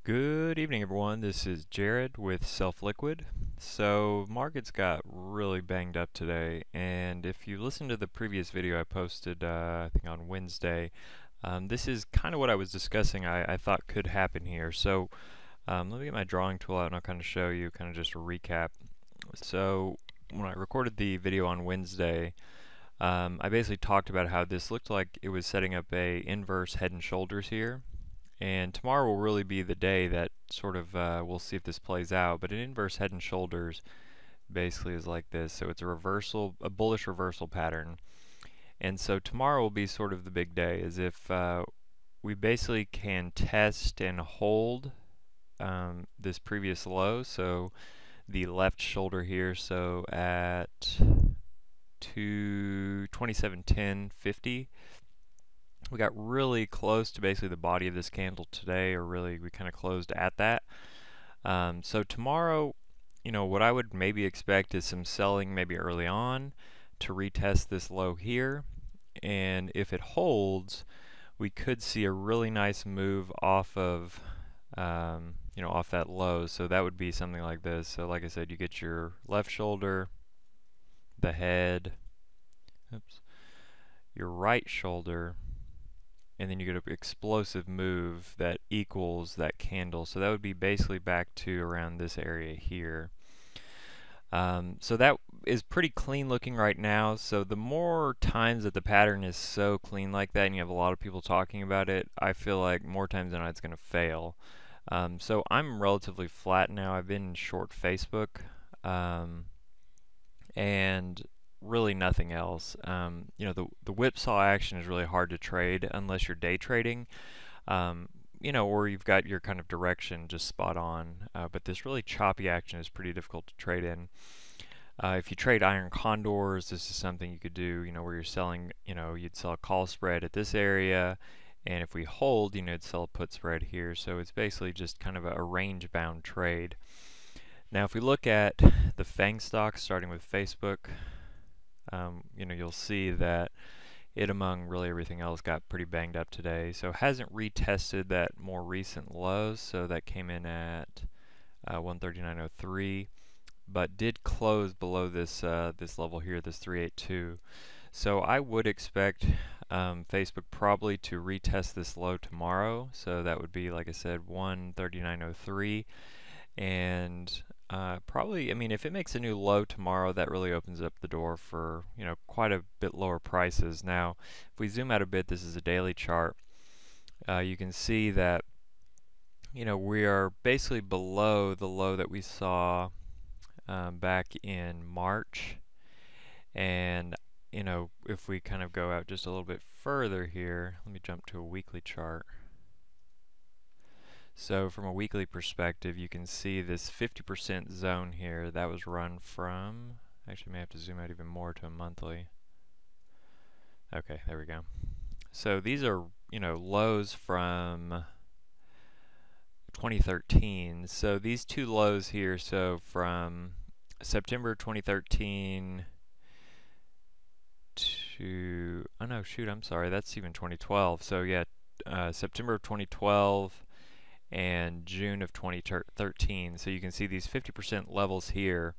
Good evening, everyone. This is Jared with Self Liquid. So, markets got really banged up today, and if you listen to the previous video I posted, I think on Wednesday, this is kind of what I was discussing. I thought could happen here. So, let me get my drawing tool out, and I'll kind of show you, kind of just a recap. So, when I recorded the video on Wednesday, I basically talked about how this looked like it was setting up a inverse head and shoulders here. And tomorrow will really be the day that sort of we'll see if this plays out. But an inverse head and shoulders basically is like this. So it's a reversal, a bullish reversal pattern. And so tomorrow will be sort of the big day, as if we basically can test and hold this previous low. So the left shoulder here. So at 2710.50. We got really close to basically the body of this candle today, or really we kind of closed at that. So tomorrow, what I would maybe expect is some selling maybe early on to retest this low here. And if it holds, we could see a really nice move off of, off that low. So that would be something like this. So like I said, you get your left shoulder, the head, your right shoulder, and then you get an explosive move that equals that candle. So that would be basically back to around this area here. So that is pretty clean looking right now. So the more times that the pattern is so clean like that and you have a lot of people talking about it, I feel like more times than not it's going to fail. So I'm relatively flat now. I've been short Facebook and really nothing else. The whipsaw action is really hard to trade unless you're day trading, or you've got your kind of direction just spot on. But this really choppy action is pretty difficult to trade in. If you trade iron condors, this is something you could do, where you're selling, you'd sell a call spread at this area, and if we hold, you'd sell a put spread here. So it's basically just kind of a range-bound trade. Now, if we look at the FAANG stocks, starting with Facebook, you'll see that it, among really everything else, got pretty banged up today. So it hasn't retested that more recent lows. So that came in at 139.03, but did close below this this level here, this 382. So I would expect Facebook probably to retest this low tomorrow. So that would be, like I said, 139.03, and probably, if it makes a new low tomorrow, that really opens up the door for, quite a bit lower prices. Now, if we zoom out a bit, this is a daily chart. You can see that, we are basically below the low that we saw back in March. And, if we kind of go out just a little bit further here, let me jump to a weekly chart. So from a weekly perspective, you can see this 50% zone here that was run from, actually may have to zoom out even more to a monthly. Okay, there we go. So these are, lows from 2013. So these two lows here, so from September 2013 to, oh no, shoot, I'm sorry, that's even 2012. So yeah, September of 2012 and June of 2013. So you can see these 50% levels here.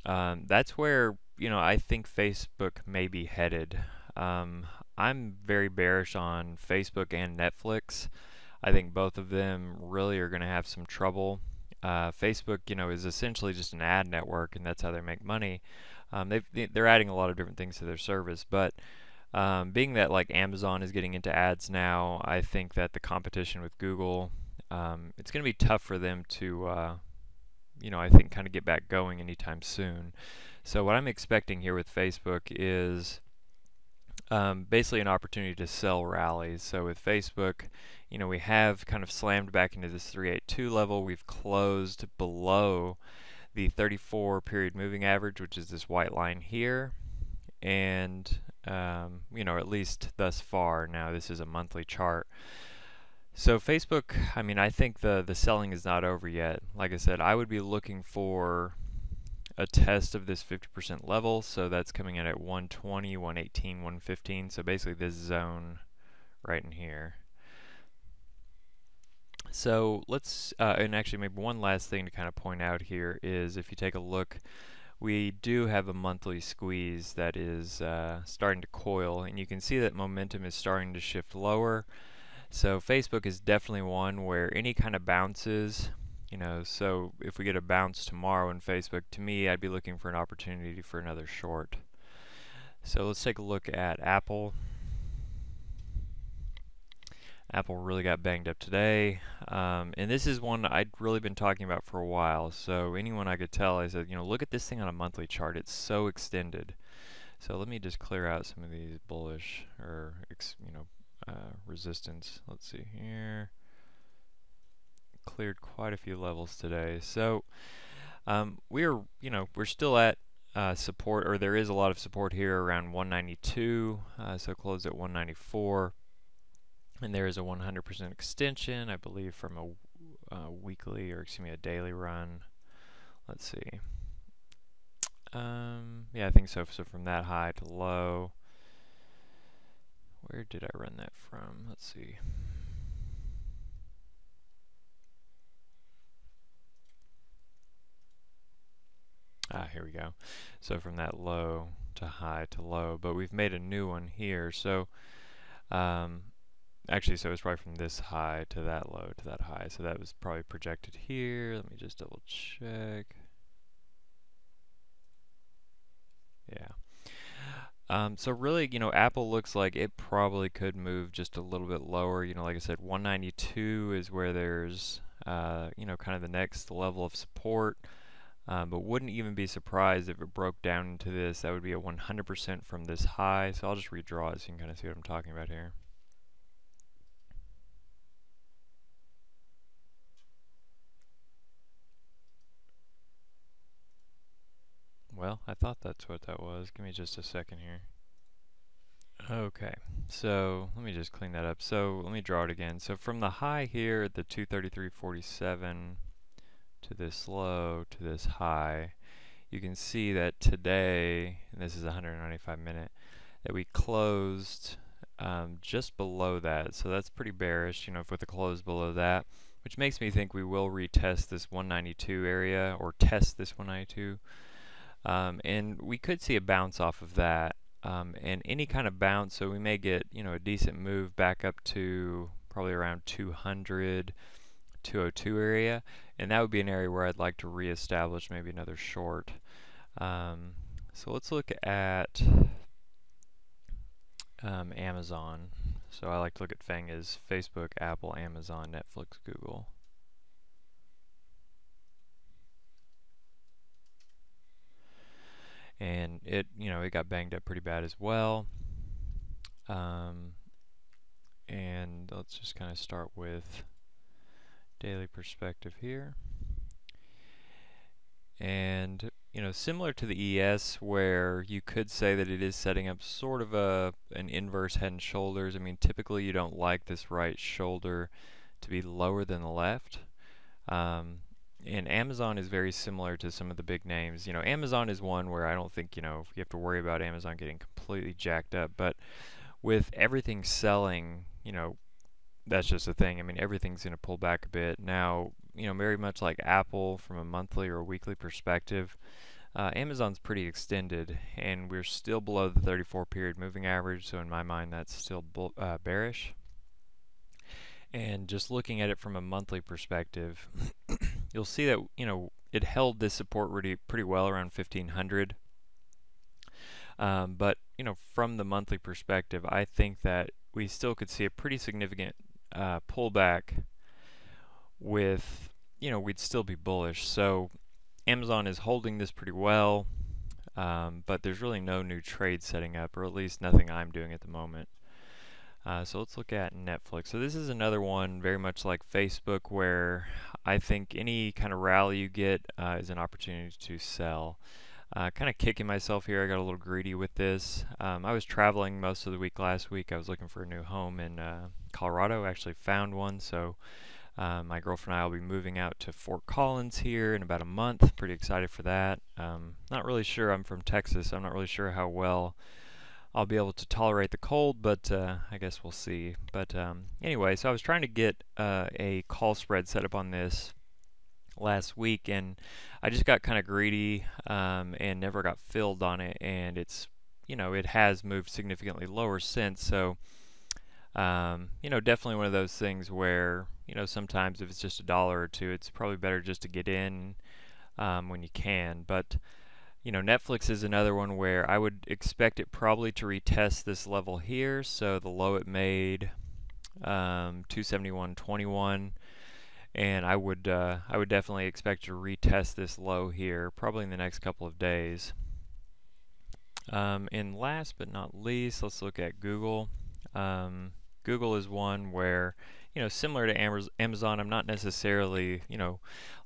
That's where, I think Facebook may be headed. I'm very bearish on Facebook and Netflix. I think both of them really are going to have some trouble. Facebook, is essentially just an ad network, and that's how they make money. They're adding a lot of different things to their service, but being that like Amazon is getting into ads now, I think that the competition with Google, it's going to be tough for them to, I think, kind of get back going anytime soon. So what I'm expecting here with Facebook is basically an opportunity to sell rallies. So with Facebook, we have kind of slammed back into this 382 level. We've closed below the 34 period moving average, which is this white line here. And, at least thus far, now this is a monthly chart. So Facebook, I think the selling is not over yet. Like I said, I would be looking for a test of this 50% level. So that's coming in at 120, 118, 115. So basically this zone right in here. So let's, and actually maybe one last thing to kind of point out here is if you take a look, we do have a monthly squeeze that is starting to coil, and you can see that momentum is starting to shift lower. So Facebook is definitely one where any kind of bounces, so if we get a bounce tomorrow in Facebook, to me, I'd be looking for an opportunity for another short. So let's take a look at Apple. Apple really got banged up today, and this is one I'd really been talking about for a while. So anyone I could tell, I said, look at this thing on a monthly chart. It's so extended. So let me just clear out some of these bullish or resistance. Let's see here. Cleared quite a few levels today. So we're still at support, or there is a lot of support here around 192. So closed at 194. And there is a 100% extension, I believe, from a weekly, or excuse me, a daily run. Let's see. Yeah, I think so. So from that high to low, where did I run that from? Let's see. Here we go. So from that low to high to low, but we've made a new one here. So actually, so it's probably from this high to that low to that high. So that was probably projected here. Let me just double check. Yeah. So really, Apple looks like it probably could move just a little bit lower. Like I said, 192 is where there's, kind of the next level of support. But wouldn't even be surprised if it broke down into this. That would be a 100% from this high. So I'll just redraw it so you can kind of see what I'm talking about here. Well, I thought that's what that was. Give me just a second here. Okay, so let me just clean that up. So let me draw it again. So from the high here at the 233.47 to this low to this high, you can see that today, and this is 195 minute, that we closed just below that. So that's pretty bearish, with the close below that, which makes me think we will retest this 192 area, or test this 192. And we could see a bounce off of that, and any kind of bounce, so we may get a decent move back up to probably around 200, 202 area, and that would be an area where I'd like to reestablish maybe another short. So let's look at Amazon. So I like to look at FAANG as Facebook, Apple, Amazon, Netflix, Google. And it got banged up pretty bad as well. And let's just kind of start with daily perspective here. And similar to the ES, where you could say that it is setting up sort of an inverse head and shoulders. I mean, typically you don't like this right shoulder to be lower than the left. And Amazon is very similar to some of the big names. Amazon is one where I don't think, you have to worry about Amazon getting completely jacked up. But with everything selling, that's just the thing. I mean, everything's going to pull back a bit. Now, very much like Apple from a monthly or a weekly perspective, Amazon's pretty extended, and we're still below the 34-period moving average. So in my mind, that's still bearish. And just looking at it from a monthly perspective, you'll see that it held this support pretty well around 1500. But from the monthly perspective, I think that we still could see a pretty significant pullback. With we'd still be bullish. So Amazon is holding this pretty well, but there's really no new trade setting up, or at least nothing I'm doing at the moment. So let's look at Netflix. So this is another one very much like Facebook, where I think any kind of rally you get is an opportunity to sell. Kind of kicking myself here. I got a little greedy with this. I was traveling most of the week last week. I was looking for a new home in Colorado. I actually found one. So my girlfriend and I will be moving out to Fort Collins here in about a month. Pretty excited for that. Not really sure. I'm from Texas. I'm not really sure how well I'll be able to tolerate the cold, but I guess we'll see. But anyway, so I was trying to get a call spread set up on this last week, and I just got kind of greedy and never got filled on it, and it's, it has moved significantly lower since. So definitely one of those things where, sometimes if it's just $1 or two, it's probably better just to get in when you can. But Netflix is another one where I would expect it probably to retest this level here. So the low it made, 271.21, and I would definitely expect to retest this low here, probably in the next couple of days. And last but not least, let's look at Google. Google is one where, similar to Amazon, I'm not necessarily,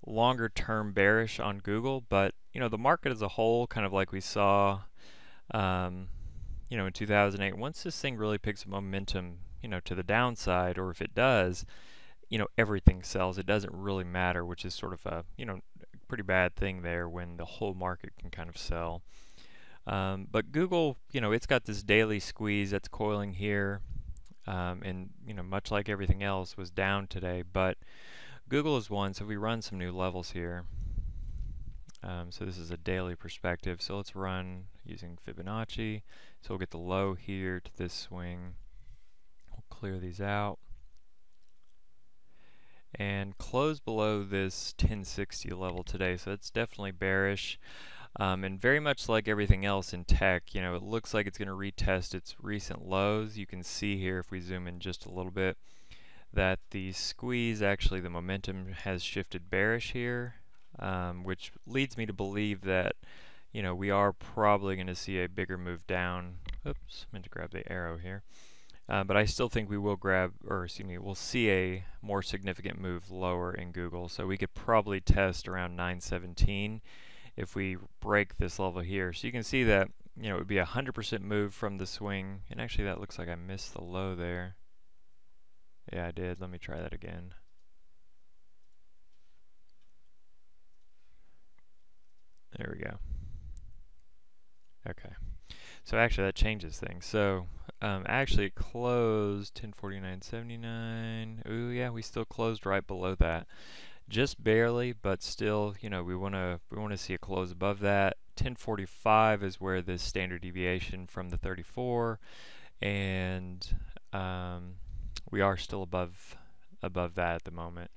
longer term bearish on Google, but, the market as a whole, kind of like we saw, in 2008, once this thing really picks up momentum, to the downside, or if it does, everything sells. It doesn't really matter, which is sort of a, pretty bad thing there when the whole market can kind of sell. But Google, it's got this daily squeeze that's coiling here. And much like everything else, was down today, but Google is one. So we run some new levels here. So this is a daily perspective. So let's run using Fibonacci. So we'll get the low here to this swing. We'll clear these out and close below this 1060 level today. So it's definitely bearish. And very much like everything else in tech, it looks like it's going to retest its recent lows. You can see here, if we zoom in just a little bit, that the squeeze, actually the momentum has shifted bearish here, which leads me to believe that, we are probably going to see a bigger move down. Oops, meant to grab the arrow here. But I still think we will we'll see a more significant move lower in Google. So we could probably test around 917 if we break this level here. So you can see that, it would be a 100% move from the swing. And actually that looks like I missed the low there. Yeah, I did. Let me try that again. There we go. Okay. So actually that changes things. So actually it closed 1049.79. Ooh, yeah, we still closed right below that. Just barely, but still, we want to see a close above that. 1045 is where the standard deviation from the 34, and we are still above that at the moment.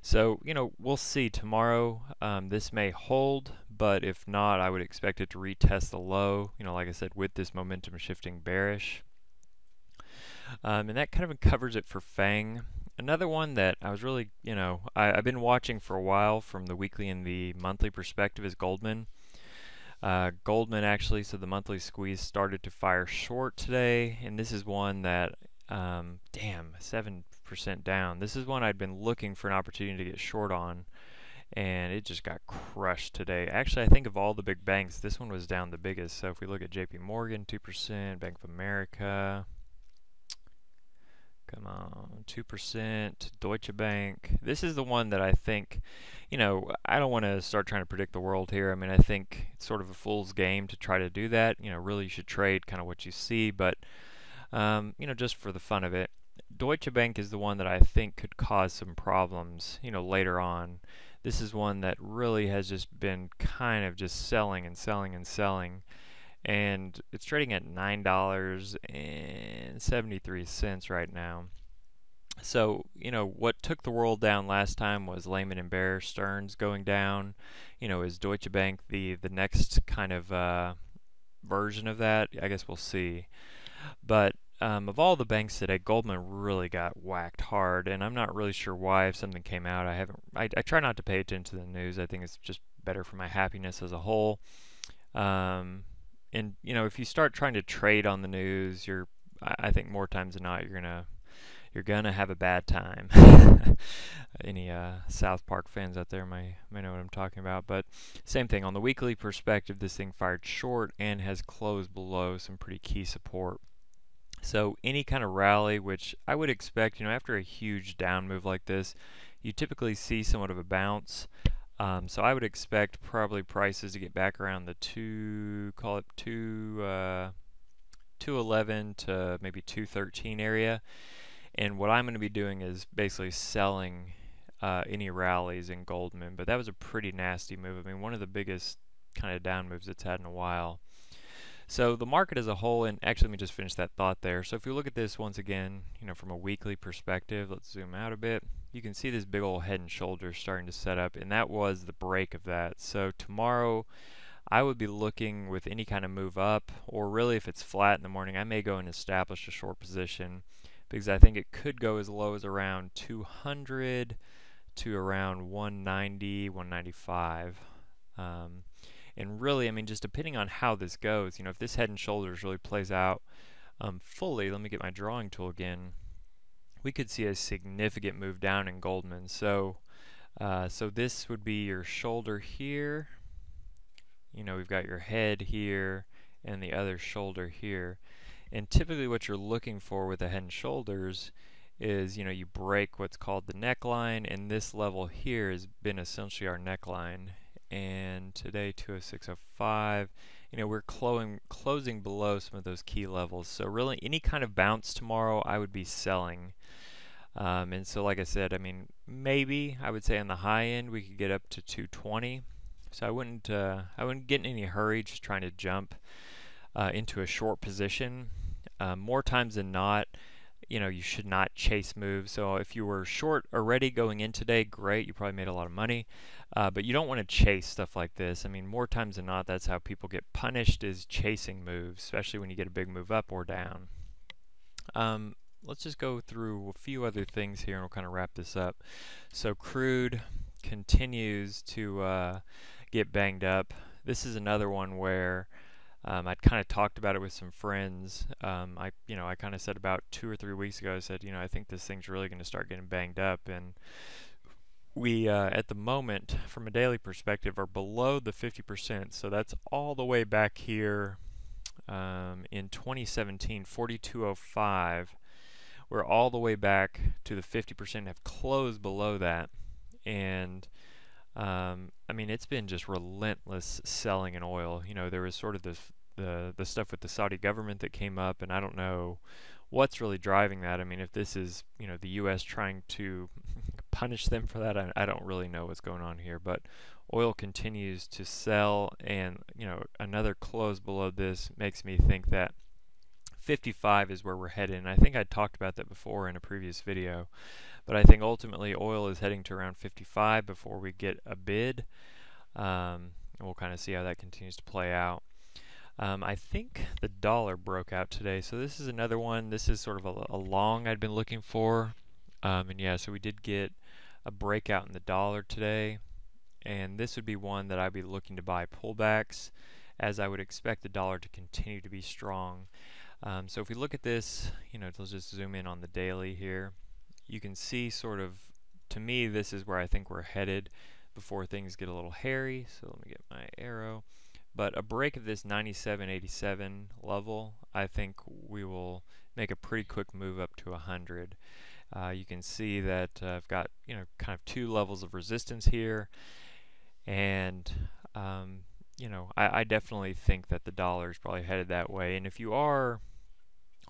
So, we'll see tomorrow. This may hold, but if not, I would expect it to retest the low, like I said, with this momentum shifting bearish. And that kind of covers it for FAANG. Another one that I was really, I've been watching for a while from the weekly and the monthly perspective is Goldman. Goldman actually, so the monthly squeeze started to fire short today, and this is one that, damn, 7% down. This is one I'd been looking for an opportunity to get short on, and it just got crushed today. Actually, I think of all the big banks, this one was down the biggest. So if we look at JP Morgan, 2%, Bank of America, come on, 2%, Deutsche Bank. This is the one that I think, I don't want to start trying to predict the world here. I mean, I think it's sort of a fool's game to try to do that. Really you should trade kind of what you see, but, just for the fun of it. Deutsche Bank is the one that I think could cause some problems, later on. This is one that really has just been kind of just selling and selling and selling. And it's trading at $9.73 right now. So, what took the world down last time was Lehman and Bear Stearns going down. Is Deutsche Bank the next kind of version of that? I guess we'll see. But of all the banks today, Goldman really got whacked hard, and I'm not really sure why. If something came out, I try not to pay attention to the news. I think it's just better for my happiness as a whole. And if you start trying to trade on the news, I think more times than not you're gonna have a bad time. Any South Park fans out there may know what I'm talking about. But same thing on the weekly perspective, this thing fired short and has closed below some pretty key support. So any kind of rally, which I would expect, after a huge down move like this, you typically see somewhat of a bounce. So I would expect probably prices to get back around the 2 211 to maybe 213 area. And what I'm going to be doing is basically selling any rallies in Goldman. But that was a pretty nasty move. I mean, one of the biggest kind of down moves it's had in a while. So the market as a whole, and actually let me just finish that thought there. So if you look at this once again, from a weekly perspective, let's zoom out a bit. You can see this big old head and shoulders starting to set up, and that was the break of that. So tomorrow, I would be looking with any kind of move up, or really if it's flat in the morning, I may go and establish a short position because I think it could go as low as around 200 to around 190, 195. And really, I mean, just depending on how this goes, if this head and shoulders really plays out fully, let me get my drawing tool again, we could see a significant move down in Goldman. So this would be your shoulder here. We've got your head here and the other shoulder here. And typically what you're looking for with the head and shoulders is, you break what's called the neckline, and this level here has been essentially our neckline. And today 206.05, we're closing below some of those key levels. So really any kind of bounce tomorrow I would be selling. And so like I said, I mean, maybe I would say on the high end we could get up to 220. So I wouldn't get in any hurry just trying to jump into a short position. More times than not, you should not chase moves. So if you were short already going in today, great, you probably made a lot of money. But you don't want to chase stuff like this. I mean, more times than not, that's how people get punished, is chasing moves, especially when you get a big move up or down. Let's just go through a few other things here and we'll kind of wrap this up. So crude continues to get banged up. This is another one where I'd kind of talked about it with some friends. I kind of said about 2 or 3 weeks ago, I said, I think this thing's really going to start getting banged up. And we, at the moment, from a daily perspective, are below the 50%. So that's all the way back here in 2017, 42.05. We're all the way back to the 50%, have closed below that. And I mean, it's been just relentless selling in oil. There was sort of the stuff with the Saudi government that came up, and I don't know what's really driving that. I mean, if this is, the U.S. trying to punish them for that, I don't really know what's going on here. But oil continues to sell, and, another close below this makes me think that 55 is where we're headed. And I think I talked about that before in a previous video. But I think ultimately oil is heading to around 55 before we get a bid. And we'll kind of see how that continues to play out. I think the dollar broke out today. So this is another one. This is sort of a long I'd been looking for. And yeah, so we did get a breakout in the dollar today. And this would be one that I'd be looking to buy pullbacks, as I would expect the dollar to continue to be strong. So if we look at this, let's just zoom in on the daily here. You can see sort of, to me, this is where I think we're headed before things get a little hairy. So let me get my arrow. But a break of this 97.87 level, I think we will make a pretty quick move up to 100. You can see that I've got, kind of 2 levels of resistance here. And, I definitely think that the dollar is probably headed that way. And if you are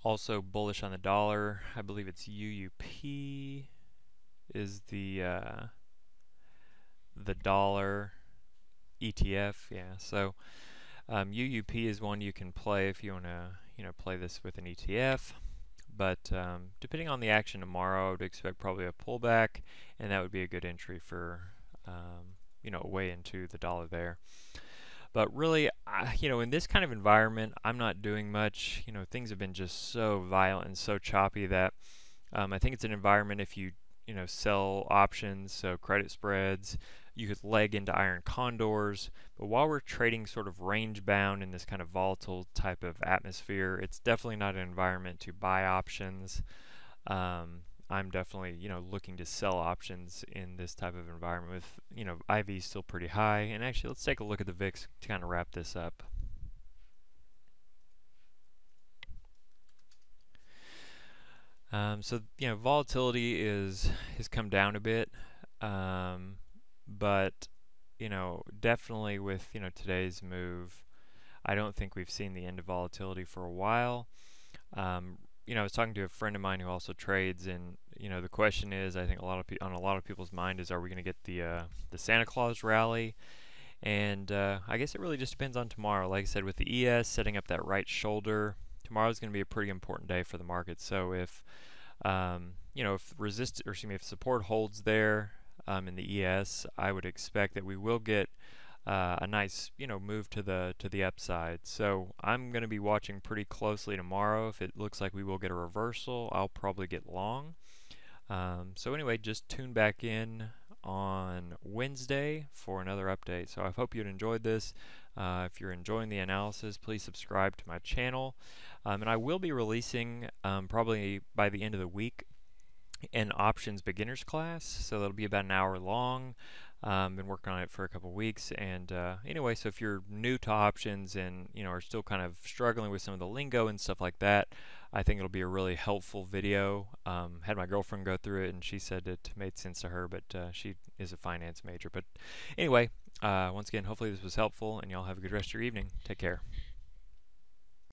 also bullish on the dollar, I believe it's UUP is the dollar ETF. Yeah, so UUP is one you can play if you want to play this with an ETF. But depending on the action tomorrow, I would expect probably a pullback, and that would be a good entry for way into the dollar there. But really, in this kind of environment, I'm not doing much. Things have been just so violent and so choppy that I think it's an environment if you, sell options, so credit spreads, you could leg into iron condors. But while we're trading sort of range bound in this kind of volatile type of atmosphere, it's definitely not an environment to buy options. I'm definitely, looking to sell options in this type of environment with, IV still pretty high. And actually, let's take a look at the VIX to kind of wrap this up. So, volatility has come down a bit, but, definitely with, today's move, I don't think we've seen the end of volatility for a while. I was talking to a friend of mine who also trades, and the question is, I think on a lot of people's mind is, are we going to get the Santa Claus rally? And I guess it really just depends on tomorrow. Like I said, with the ES setting up that right shoulder, tomorrow is going to be a pretty important day for the market. So if support holds there in the ES, I would expect that we will get a nice move to the upside. So I'm going to be watching pretty closely tomorrow. If it looks like we will get a reversal, I'll probably get long. So anyway, just tune back in on Wednesday for another update. So I hope you enjoyed this. If you're enjoying the analysis, please subscribe to my channel. And I will be releasing probably by the end of the week an options beginners class. So that'll be about an hour long. Been working on it for a couple weeks, and anyway, so if you're new to options and are still kind of struggling with some of the lingo and stuff like that, I think it'll be a really helpful video. Had my girlfriend go through it, and she said it made sense to her, but she is a finance major. But anyway, once again, hopefully this was helpful, and y'all have a good rest of your evening. Take care.